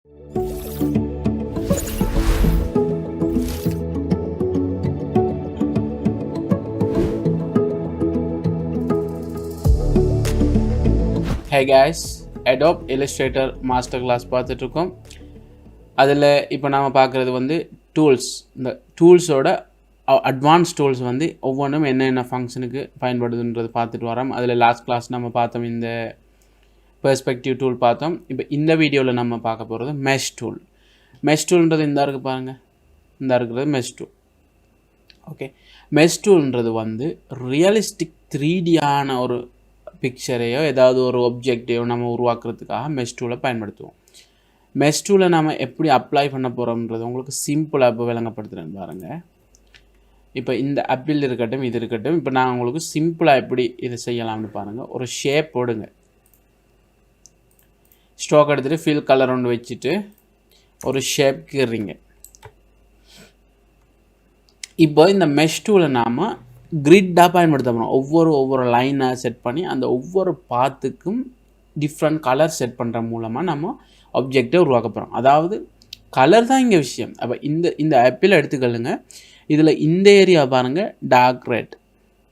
Hey guys, Adobe Illustrator Master Class பார்த்துட்ருக்கோம். அதில் இப்போ நாம் பார்க்குறது வந்து டூல்ஸ். இந்த டூல்ஸோட அட்வான்ஸ் டூல்ஸ் வந்து ஒவ்வொன்றும் என்னென்ன ஃபங்க்ஷனுக்கு பயன்படுதுன்றது பார்த்துட்டு வரோம். அதில் லாஸ்ட் கிளாஸ் நம்ம பார்த்தோம், இந்த பெர்ஸ்பெக்டிவ் டூல் பார்த்தோம். இப்போ இந்த வீடியோவில் நம்ம பார்க்க போகிறது மெஷ் டூல். மெஷ் டூல்ன்றது இந்த இருக்குது பாருங்கள், இந்த இருக்கிறது மெஷ் டூல். ஓகே, மெஷ் டூல்ன்றது வந்து ரியலிஸ்டிக் 3Dயான ஒரு பிக்சரையோ ஏதாவது ஒரு ஒப்ஜெக்டையோ நம்ம உருவாக்குறதுக்காக மெஷ் டூலை பயன்படுத்துவோம். மெஷ் டூலை நம்ம எப்படி அப்ளை பண்ண போகிறோம்ன்றது உங்களுக்கு சிம்பிளாக இப்போ விளங்கப்படுத்துகிறேன் பாருங்கள். இப்போ இந்த ஆப்பிள் இருக்கட்டும், இது இருக்கட்டும். இப்போ நான் உங்களுக்கு சிம்பிளாக எப்படி இதை செய்யலாம்னு பாருங்கள். ஒரு ஷேப் போடுங்க, ஸ்ட்ரோக் எடுத்துகிட்டு ஃபில் கலர் ஒன்று வச்சுட்டு ஒரு ஷேப் கீறீங்க. இப்போ இந்த மெஷ் டூலை நாம் கிரிட்டாக பயன்படுத்த போகிறோம். ஒவ்வொரு லைனை செட் பண்ணி அந்த ஒவ்வொரு பாத்துக்கும் டிஃப்ரெண்ட் கலர் செட் பண்ணுற மூலமாக நம்ம ஆப்ஜெக்டை உருவாக்க போகிறோம். அதாவது கலர் தான் இங்கே விஷயம். அப்போ இந்த ஆப்பிள் எடுத்துக்கொள்ளுங்க. இதில் இந்த ஏரியா பாருங்கள் டார்க் ரெட்,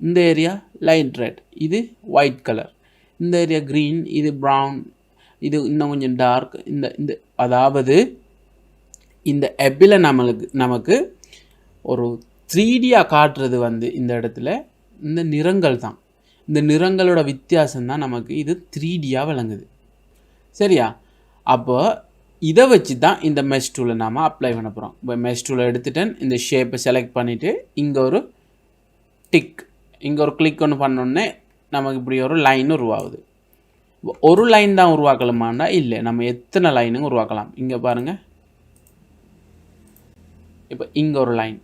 இந்த ஏரியா லைட் ரெட், இது ஒயிட் கலர், இந்த ஏரியா க்ரீன், இது ப்ரௌன், இது இன்னும் கொஞ்சம் டார்க். இந்த அதாவது இந்த ஆப்பிளை நமக்கு ஒரு 3Dயாக காட்டுறது வந்து இந்த இடத்துல இந்த நிறங்கள் தான். இந்த நிறங்களோட வித்தியாசம் தான் நமக்கு இது 3Dயாக விளங்குது. சரியா? அப்போ இதை வச்சு தான் இந்த மெஷ் டூலை நாம் அப்ளை பண்ண போகிறோம். இப்போ மெஷ் டூலை எடுத்துட்டேன், இந்த ஷேப்பை செலக்ட் பண்ணிவிட்டு இங்கே ஒரு டிக், இங்கே ஒரு கிளிக் ஒன்று பண்ணோடனே நமக்கு இப்படி ஒரு லைன் உருவாகுது. ஒரு லைன் தான் உருவாக்கலாமாண்டா? இல்லை, நம்ம எத்தனை லைனும் உருவாக்கலாம். இங்கே பாருங்கள், இப்போ இங்கே ஒரு லைன்,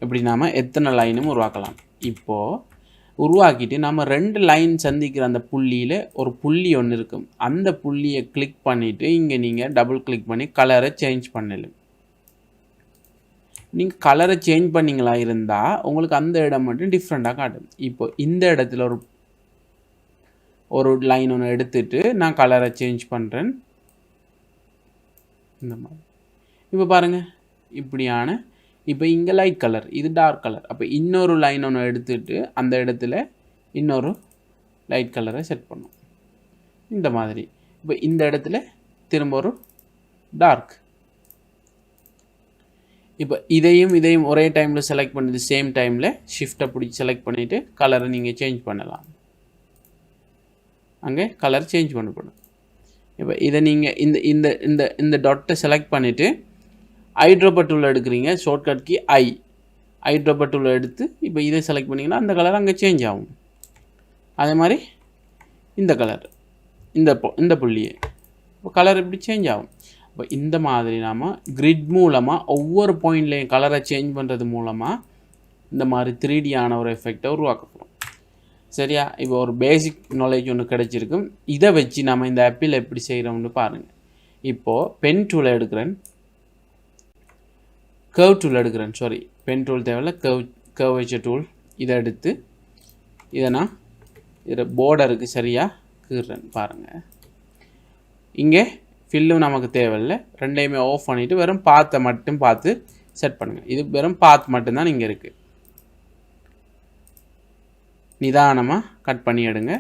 இப்படி நாம் எத்தனை லைனும் உருவாக்கலாம். இப்போது உருவாக்கிட்டு நம்ம 2 லைன் சந்திக்கிற அந்த புள்ளியில் ஒரு புள்ளி ஒன்று இருக்கும். அந்த புள்ளியை கிளிக் பண்ணிவிட்டு இங்கே நீங்கள் டபுள் கிளிக் பண்ணி கலரை சேஞ்ச் பண்ணலாம். நீங்கள் கலரை சேஞ்ச் பண்ணிங்களா இருந்தால் உங்களுக்கு அந்த இடம் மட்டும் டிஃப்ரெண்ட்டாக காட்டும். இப்போ இந்த இடத்துல ஒரு லைன் ஒன்று எடுத்துட்டு நான் கலரை சேஞ்ச் பண்ணுறேன். இந்த மாதிரி இப்போ பாருங்கள், இப்படியான இப்போ இங்கே லைட் கலர், இது டார்க் கலர். அப்போ இன்னொரு லைன் ஒன்று எடுத்துட்டு அந்த இடத்துல இன்னொரு லைட் கலரை செட் பண்ணும். இந்த மாதிரி இப்போ இந்த இடத்துல திரும்ப ஒரு டார்க். இப்போ இதையும் ஒரே டைமில் செலக்ட் பண்ணிட்டு சேம் டைமில் ஷிஃப்ட்டை பிடிச்சி செலக்ட் பண்ணிவிட்டு கலரை நீங்கள் சேஞ்ச் பண்ணலாம். அங்கே கலர் சேஞ்ச் பண்ணப்படும். இப்போ இதை நீங்கள் இந்த டாட்டை செலக்ட் பண்ணிவிட்டு ஐட்ரோபர் டூல் எடுக்கிறீங்க, ஷார்ட்கட் கீ ஐட்ரோபர் டூல் எடுத்து இப்போ இதை செலக்ட் பண்ணிங்கன்னா அந்த கலர் அங்கே சேஞ்ச் ஆகும். அதே மாதிரி இந்த கலர், இந்த புள்ளியே இப்போ கலர் இப்படி சேஞ்ச் ஆகும். இப்போ இந்த மாதிரி நாம் கிரிட் மூலமாக ஒவ்வொரு பாயிண்ட்லேயும் கலரை சேஞ்ச் பண்ணுறது மூலமாக இந்த மாதிரி 3Dயான ஒரு எஃபெக்டை உருவாக்க போகிறோம். சரியா? இப்போ ஒரு பேசிக் நாலேஜ் ஒன்று கிடச்சிருக்கும். இதை வச்சு நம்ம இந்த ஆப்பிள் எப்படி செய்கிறோம்னு பாருங்கள். இப்போது பென் டூலை எடுக்கிறேன், கர்வ் டூல் எடுக்கிறேன். பென் டூல் தேவையில்ல, கர்வ் வச்ச டூல். இதை எடுத்து நான் இதில் போர்டருக்கு சரியாக கீறேன் பாருங்கள். இங்கே ஃபில்லும் நமக்கு தேவையில்லை, ரெண்டையுமே ஆஃப் பண்ணிவிட்டு வெறும் பாத்தை மட்டும் பார்த்து செட் பண்ணுங்கள். இது வெறும் பாத் மட்டும்தான் இங்கே இருக்குது. நிதானமாக கட் பண்ணி எடுங்க,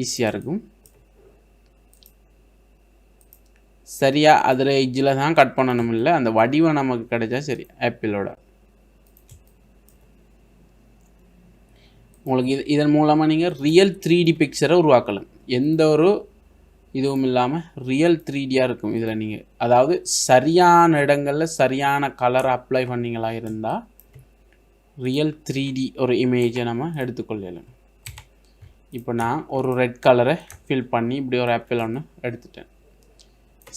ஈஸியாக இருக்கும். சரியாக அதில் எஜ்ஜில் தான் கட் பண்ணணும், இல்லை அந்த வடிவம் நமக்கு கிடைச்சா சரி. ஆப்பிளோட உங்களுக்கு இதன் மூலமாக நீங்கள் ரியல் 3D பிக்சரை உருவாக்கலாம். எந்த ஒரு இதுவும் இல்லாமல் ரியல் 3Dயாக இருக்கும் இதில். நீங்கள் அதாவது சரியான இடங்களில் சரியான கலரை அப்ளை பண்ணிங்களா இருந்தால் ரியல் 3D ஒரு இமேஜை நம்ம எடுத்துக்கொள்ளலாம். இப்போ நான் ஒரு ரெட் கலரை ஃபில் பண்ணி இப்படி ஒரு ஆப்பிள் ஒன்று எடுத்துட்டேன்.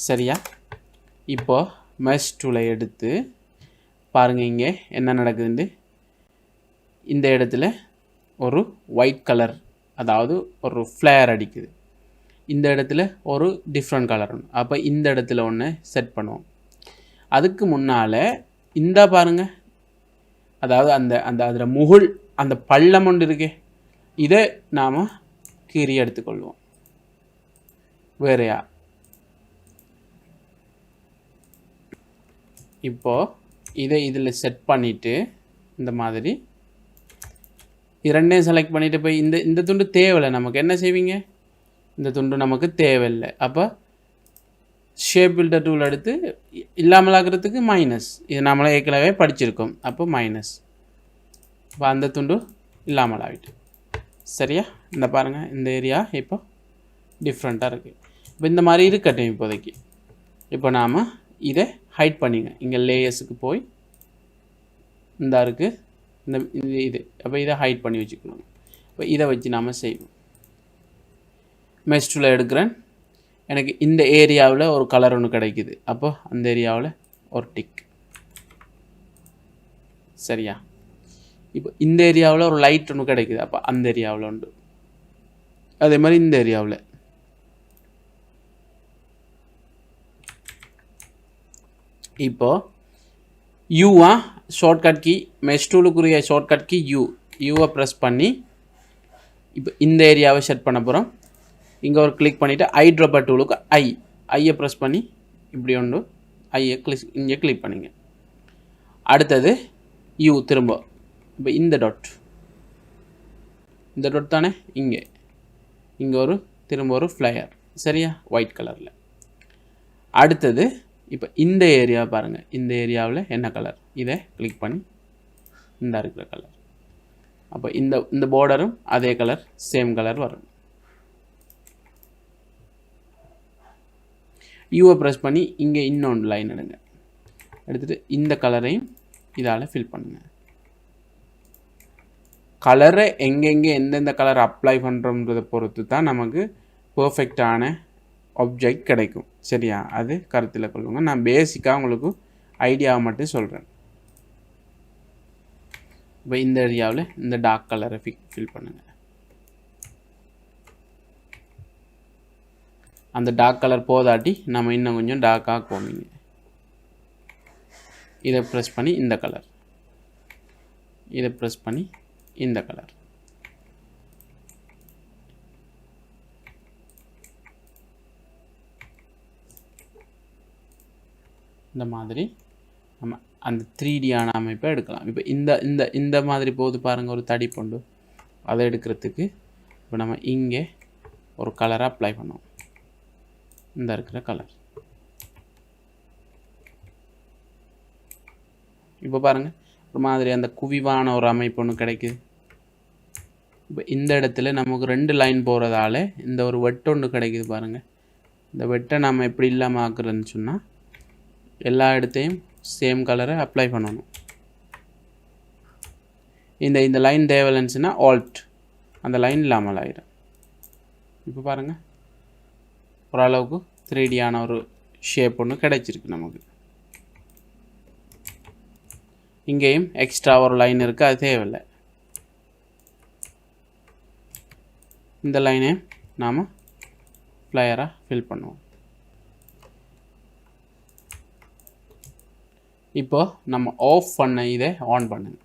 சரியா? இப்போ மெஷ் டூலை எடுத்து பாருங்கள் இங்கே என்ன நடக்குதுன்னு. இந்த இடத்துல ஒரு ஒயிட் கலர், அதாவது ஒரு ஃப்ளேர் அடிக்குது. இந்த இடத்துல ஒரு டிஃப்ரெண்ட் கலர் ஒன்று. அப்போ இந்த இடத்துல ஒன்று செட் பண்ணுவோம். அதுக்கு முன்னால் இந்த பாருங்கள், அதாவது அதில் முகுள், அந்த பள்ளம் ஒன்று இருக்கே, இதை நாம் கீறி எடுத்துக்கொள்வோம். வேறையா இப்போது இதை இதில் செட் பண்ணிவிட்டு இந்த மாதிரி இரண்டையும் செலக்ட் பண்ணிவிட்டு போய் இந்த துண்டு தேவையில்லை நமக்கு. என்ன செய்வீங்க? இந்த துண்டு நமக்கு தேவையில்லை. அப்போ ஷேப் பில்டர் டூல் எடுத்து இல்லாமல் ஆகிறதுக்கு மைனஸ். இது நம்மளே ஏற்கனவே படிச்சிருக்கோம். அப்போ மைனஸ். இப்போ அந்த துண்டு இல்லாமல் ஆகிட்டு. சரியா? இந்த பாருங்கள், இந்த ஏரியா இப்போ டிஃப்ரெண்ட்டாக இருக்குது. இப்போ இந்த மாதிரி இருக்கட்டும் இப்போதைக்கு. இப்போ நாம் இதை ஹைட் பண்ணிங்க. இங்கே லேயர்ஸுக்கு போய் இந்த இருக்குது இந்த இது. அப்போ இதை ஹைட் பண்ணி வச்சுக்கணும். இப்போ இதை வச்சு நாம் செய்வோம். மெஷ் டூலை எடுக்கிறேன். எனக்கு இந்த ஏரியாவில் ஒரு கலர் ஒன்று கிடைக்குது. அப்போ அந்த ஏரியாவில் ஒரு டிக். சரியா? இப்போ இந்த ஏரியாவில் ஒரு லைட் ஒன்று கிடைக்குது. அப்போ அந்த ஏரியாவில் உண்டு. அதே மாதிரி இந்த ஏரியாவில் இப்போது யூவா ஷார்ட்கட் கீ, மெஷ் டூலுக்குரிய ஷார்ட்கட் கீ யூவை ப்ரெஸ் பண்ணி இப்போ இந்த ஏரியாவை செட் பண்ண போகிறோம். இங்கே ஒரு கிளிக் பண்ணிவிட்டு ஐ ட்ராப்பர் டூலுக்கு ஐயை ப்ரெஸ் பண்ணி இப்படி உண்டு. ஐயை இங்கே கிளிக் பண்ணிங்க. அடுத்தது யூ திரும்ப. இப்போ இந்த டாட் தானே இங்கே ஒரு திரும்ப ஒரு ஃப்ளையர். சரியா? ஒயிட் கலரில். அடுத்தது இப்போ இந்த ஏரியா பாருங்கள். இந்த ஏரியாவில் என்ன கலர்? இதை கிளிக் பண்ணி இந்த இருக்கிற கலர். அப்போ இந்த பார்டரும் அதே கலர், சேம் கலர் வரும். யூவை ப்ரெஸ் பண்ணி இங்கே இன்னொன்று லைன் எடுங்க. எடுத்துகிட்டு இந்த கலரையும் இதால் ஃபில் பண்ணுங்கள். கலரை எங்கெங்கே எந்தெந்த கலர் அப்ளை பண்ணுறோன்றதை பொறுத்து தான் நமக்கு பர்ஃபெக்டான ஆப்ஜெக்ட் கிடைக்கும். சரியா? அது கருத்தில் கொள்ளுங்க. நான் பேசிக்காக உங்களுக்கு ஐடியாவை மட்டும் சொல்கிறேன். இப்போ இந்த ஏரியாவில் இந்த டார்க் கலரை ஃபில் பண்ணுங்கள். அந்த டார்க் கலர் போதாட்டி நம்ம இன்னும் கொஞ்சம் டார்க்காக போவீங்க. இதை ப்ரெஸ் பண்ணி இந்த கலர், இதை ப்ரெஸ் பண்ணி இந்த கலர். இந்த மாதிரி நம்ம அந்த 3Dயான அமைப்பை எடுக்கலாம். இப்போ இந்த மாதிரி போது பாருங்கள், ஒரு தடி பொண்டு. அதை எடுக்கிறதுக்கு இப்போ நம்ம இங்கே ஒரு கலரை அப்ளை பண்ணுவோம். இந்த இருக்கிற கலர். இப்போ பாருங்கள், ஒரு மாதிரி அந்த குவிவான ஒரு அமைப்பு ஒன்று கிடைக்குது. இப்போ இந்த இடத்துல நமக்கு 2 லைன் போகிறதால இந்த ஒரு வெட்டு ஒன்று கிடைக்குது பாருங்கள். இந்த வெட்டை நம்ம எப்படி இல்லாமல் ஆக்குறதுன்னு சொன்னால் எல்லா இடத்தையும் சேம் கலரை அப்ளை பண்ணணும். இந்த லைன் தேவையில்லைன்னுச்சுன்னா ஆல்ட், அந்த லைன் இல்லாமல் ஆகிடும். இப்போ பாருங்கள், ஓரளவுக்கு 3Dயான ஒரு ஷேப் ஒன்று கிடைச்சிருக்கு நமக்கு. இங்கேயும் எக்ஸ்ட்ரா ஒரு லைன் இருக்குது, அது தேவையில்லை. இந்த லைனையும் நாம் ஃப்ளையராக ஃபில் பண்ணுவோம். இப்போ நம்ம ஆஃப் பண்ண இதை ஆன் பண்ணுங்க.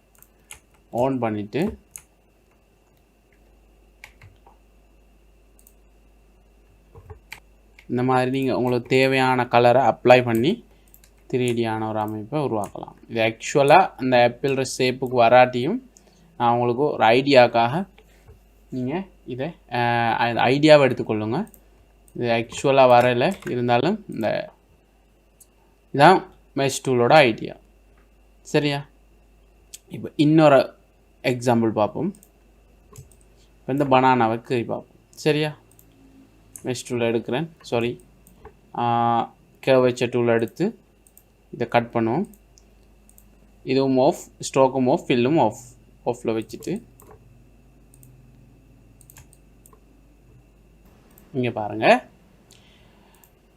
ஆன் பண்ணிவிட்டு இந்த மாதிரி நீங்கள் உங்களுக்கு தேவையான கலரை அப்ளை பண்ணி 3Dயான ஒரு அமைப்பை உருவாக்கலாம். இது ஆக்சுவலாக அந்த ஆப்பிள் ஷேப்புக்கு வராட்டியும் நான் உங்களுக்கு ஒரு ஐடியாக்காக நீங்கள் இதை ஐடியாவை எடுத்துக்கொள்ளுங்க. இது ஆக்சுவலாக வரலை, இருந்தாலும் இதான் மெஷ் டூலோட ஐடியா. சரியா? இப்போ இன்னொரு எக்ஸாம்பிள் பார்ப்போம். இப்போ இந்த பனானாவை கீறி பார்ப்போம். சரியா? மெஷ் டூலை எடுக்கிறேன். கேர்வேச்சர் டூலை எடுத்து இதை கட் பண்ணுவோம். இதுவும் ஆஃப், ஸ்ட்ரோக்கும் ஆஃப், ஃபில்லும் ஆஃபில் வச்சுட்டு இங்கே பாருங்கள்.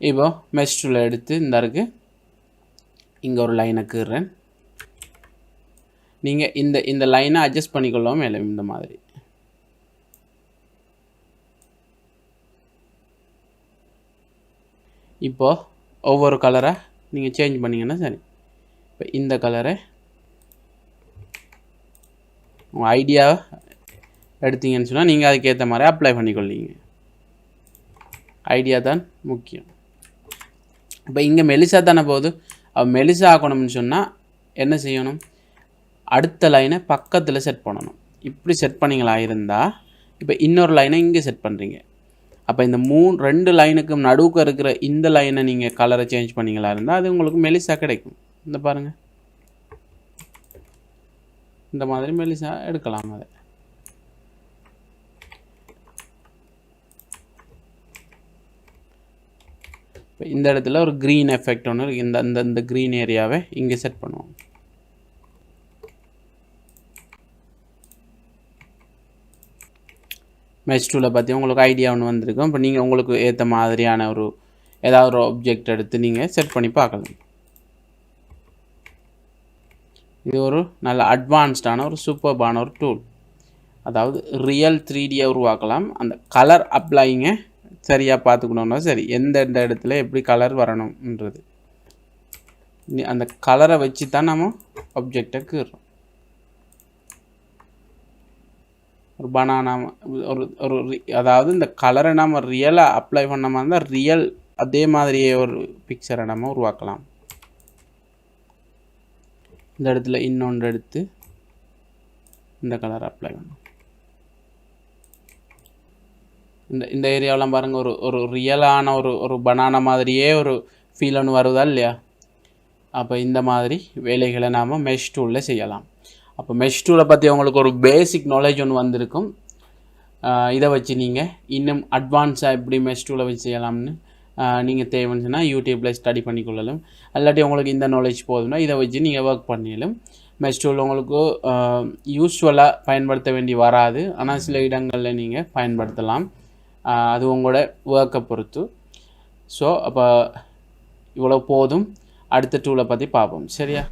இப்போ மெஷ் டூலை எடுத்து இந்த இருக்கு இங்கே ஒரு லைனை கீறேன். நீங்கள் இந்த லைனை அட்ஜஸ்ட் பண்ணிக்கொள்ளவும் மேலே இந்த மாதிரி. இப்போது ஒவ்வொரு கலரை நீங்கள் சேஞ்ச் பண்ணிங்கன்னா சரி. இப்போ இந்த கலரை உங்கள் ஐடியா எடுத்தீங்கன்னு சொன்னால் நீங்கள் அதுக்கேற்ற மாதிரி அப்ளை பண்ணிக்கொள்ளீங்க. ஐடியா தான் முக்கியம். இப்போ இங்கே மெலிசா தானே போகுது, மெலிசா ஆக்கணும்னு சொன்னால் என்ன செய்யணும், அடுத்த லைனை பக்கத்தில் செட் பண்ணணும். இப்படி செட் பண்ணிங்களா இருந்தால் இப்போ இன்னொரு லைனை இங்கே செட் பண்ணுறீங்க. அப்போ இந்த 2 லைனுக்கும் நடுவுக்கு இருக்கிற இந்த லைனை நீங்கள் கலரை சேஞ்ச் பண்ணிங்களா இருந்தால் அது உங்களுக்கு மெலிசா கிடைக்கும். இந்த பாருங்கள், இந்த மாதிரி மெலிசா எடுக்கலாம். அதை இப்போ இந்த இடத்துல ஒரு க்ரீன் எஃபெக்ட் ஒன்று இருக்குது. இந்த க்ரீன் ஏரியாவை இங்கே செட் பண்ணுவோம். மெஷ் டூலை பற்றி உங்களுக்கு ஐடியா ஒன்று வந்திருக்கும். இப்போ நீங்கள் உங்களுக்கு ஏற்ற மாதிரியான ஏதாவது ஒரு ஆப்ஜெக்ட் எடுத்து நீங்கள் செட் பண்ணி பார்க்கலாம். இது ஒரு நல்ல அட்வான்ஸ்டான ஒரு சூப்பர்பான ஒரு டூல். அதாவது ரியல் 3Dயை உருவாக்கலாம். அந்த கலர் அப்ளைங்க சரியாக பார்த்துக்கணுன்னா சரி, எந்த இடத்துல எப்படி கலர் வரணும்ன்றது அந்த கலரை வச்சு தான் நம்ம ஆப்ஜெக்டை கீறோம். ஒரு பனானா அதாவது இந்த கலரை நம்ம ரியலாக அப்ளை பண்ண மாதிரி இருந்தால் ரியல் அதே மாதிரியே ஒரு பிக்சரை நம்ம உருவாக்கலாம். இந்த இடத்துல இன்னொன்று எடுத்து இந்த கலரை அப்ளை பண்ணணும். இந்த ஏரியாவெலாம் பாருங்கள், ஒரு ரியலான ஒரு பனானா மாதிரியே ஒரு ஃபீல் ஒன்று வருதா இல்லையா? அப்போ இந்த மாதிரி வேலைகளை நாம் மெஷ் டூலில் செய்யலாம். அப்போ மெஷ் டூலை பற்றி உங்களுக்கு ஒரு பேசிக் நாலேஜ் ஒன்று வந்திருக்கும். இதை வச்சு நீங்கள் இன்னும் அட்வான்ஸாக எப்படி மெஷ் டூலை வச்சு செய்யலாம்னு நீங்கள் தேவைன்னு சொன்னால் யூடியூப்பில் ஸ்டடி பண்ணிக்கொள்ளலாம். இல்லாட்டி உங்களுக்கு இந்த நாலேஜ் போதும்னா இதை வச்சு நீங்கள் ஒர்க் பண்ணிடலாம். மெஷ் டூல் உங்களுக்கு யூஸ்வலாக பயன்படுத்த வேண்டி வராது, ஆனால் சில இடங்களில் நீங்கள் பயன்படுத்தலாம். அது உங்களோட ஒர்க்கை பொறுத்து. ஸோ அப்போ இவ்வளோ போதும். அடுத்த டூலை பற்றி பார்ப்போம், சரியா?